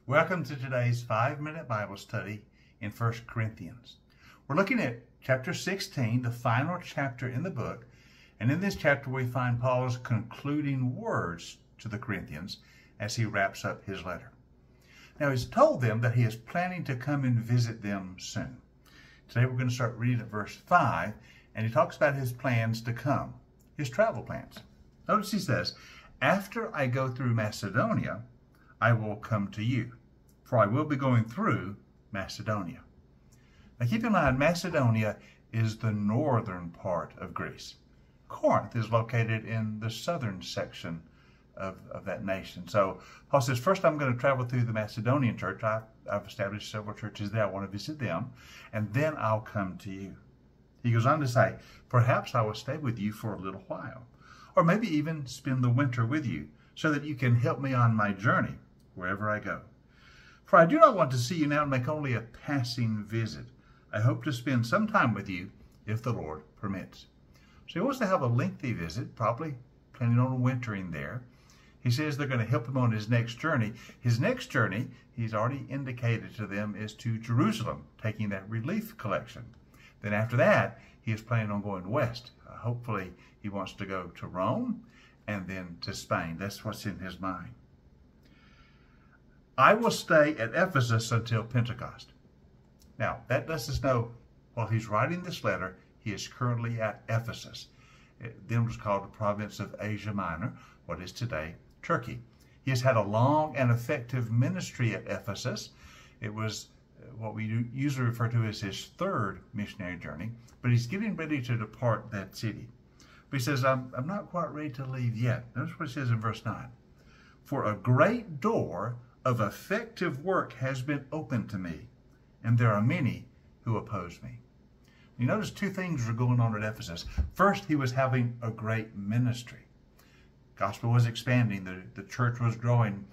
Welcome to today's 5-minute Bible study in 1 Corinthians. We're looking at chapter 16, the final chapter in the book. And in this chapter, we find Paul's concluding words to the Corinthians as he wraps up his letter. Now, he's told them that he is planning to come and visit them soon. Today, we're going to start reading at verse 5, and he talks about his plans to come, his travel plans. Notice he says, "After I go through Macedonia, I will come to you, for I will be going through Macedonia." Now keep in mind, Macedonia is the northern part of Greece. Corinth is located in the southern section of that nation. So Paul says, first I'm going to travel through the Macedonian church. I've established several churches there. I want to visit them, and then I'll come to you. He goes on to say, perhaps I will stay with you for a little while, or maybe even spend the winter with you, so that you can help me on my journey wherever I go. For I do not want to see you now and make only a passing visit. I hope to spend some time with you if the Lord permits. So he wants to have a lengthy visit, probably planning on wintering there. He says they're going to help him on his next journey. His next journey, he's already indicated to them, is to Jerusalem, taking that relief collection. Then after that, he is planning on going west. Hopefully he wants to go to Rome and then to Spain. That's what's in his mind. I will stay at Ephesus until Pentecost. Now, that lets us know while he's writing this letter, he is currently at Ephesus. It then was called the province of Asia Minor, what is today Turkey. He has had a long and effective ministry at Ephesus. It was what we usually refer to as his third missionary journey, but he's getting ready to depart that city. But he says, I'm not quite ready to leave yet. Notice what he says in verse 9. For a great door of effective work has been opened to me, and there are many who oppose me. You notice two things are going on at Ephesus. First, he was having a great ministry. Gospel was expanding. The church was growing.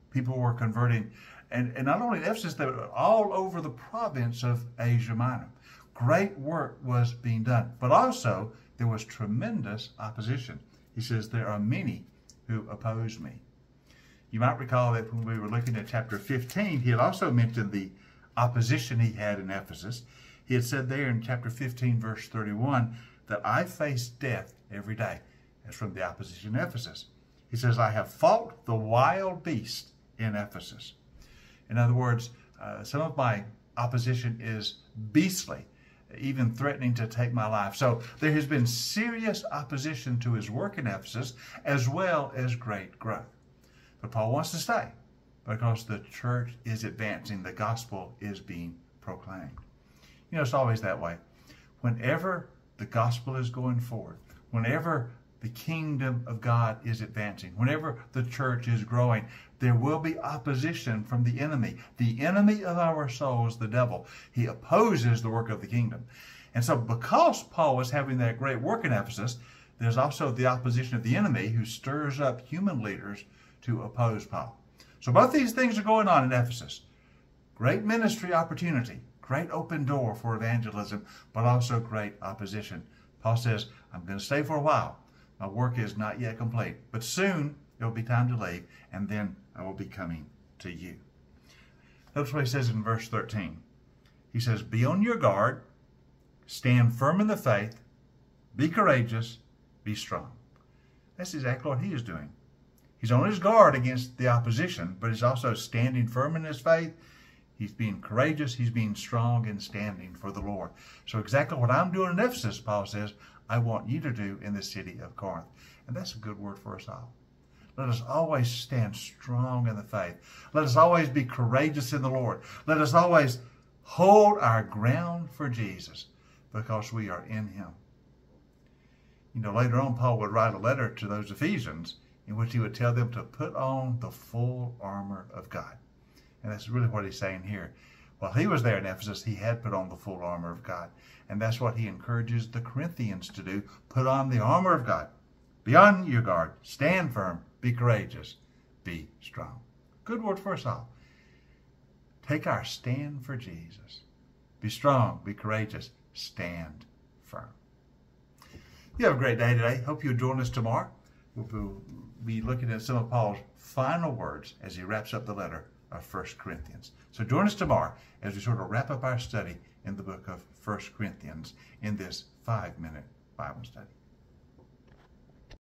People were converting. And not only in Ephesus, they were all over the province of Asia Minor. Great work was being done. But also, there was tremendous opposition. He says, there are many who oppose me. You might recall that when we were looking at chapter 15, he had also mentioned the opposition he had in Ephesus. He had said there in chapter 15, verse 31, that I face death every day. That's from the opposition in Ephesus. He says, I have fought the wild beast in Ephesus. In other words, some of my opposition is beastly, even threatening to take my life. So there has been serious opposition to his work in Ephesus, as well as great growth. But Paul wants to stay because the church is advancing. The gospel is being proclaimed. You know, it's always that way. Whenever the gospel is going forward, whenever the kingdom of God is advancing, whenever the church is growing, there will be opposition from the enemy of our souls, the devil. He opposes the work of the kingdom. And so because Paul was having that great work in Ephesus, there's also the opposition of the enemy who stirs up human leaders to oppose Paul. So both these things are going on in Ephesus. Great ministry opportunity, great open door for evangelism, but also great opposition. Paul says, I'm going to stay for a while. My work is not yet complete, but soon it will be time to leave, and then I will be coming to you. Notice what he says in verse 13. He says, be on your guard, stand firm in the faith, be courageous, be strong. That's exactly what he is doing. He's on his guard against the opposition, but he's also standing firm in his faith. He's being courageous. He's being strong and standing for the Lord. So exactly what I'm doing in Ephesus, Paul says, I want you to do in the city of Corinth. And that's a good word for us all. Let us always stand strong in the faith. Let us always be courageous in the Lord. Let us always hold our ground for Jesus because we are in him. You know, later on, Paul would write a letter to those Ephesians in which he would tell them to put on the full armor of God. And that's really what he's saying here. While he was there in Ephesus, he had put on the full armor of God. And that's what he encourages the Corinthians to do. Put on the armor of God. Be on your guard. Stand firm. Be courageous. Be strong. Good word for us all. Take our stand for Jesus. Be strong. Be courageous. Stand firm. You have a great day today. Hope you'll join us tomorrow we'll be looking at some of Paul's final words as he wraps up the letter of 1 Corinthians. So join us tomorrow as we sort of wrap up our study in the book of 1 Corinthians in this 5-minute Bible study.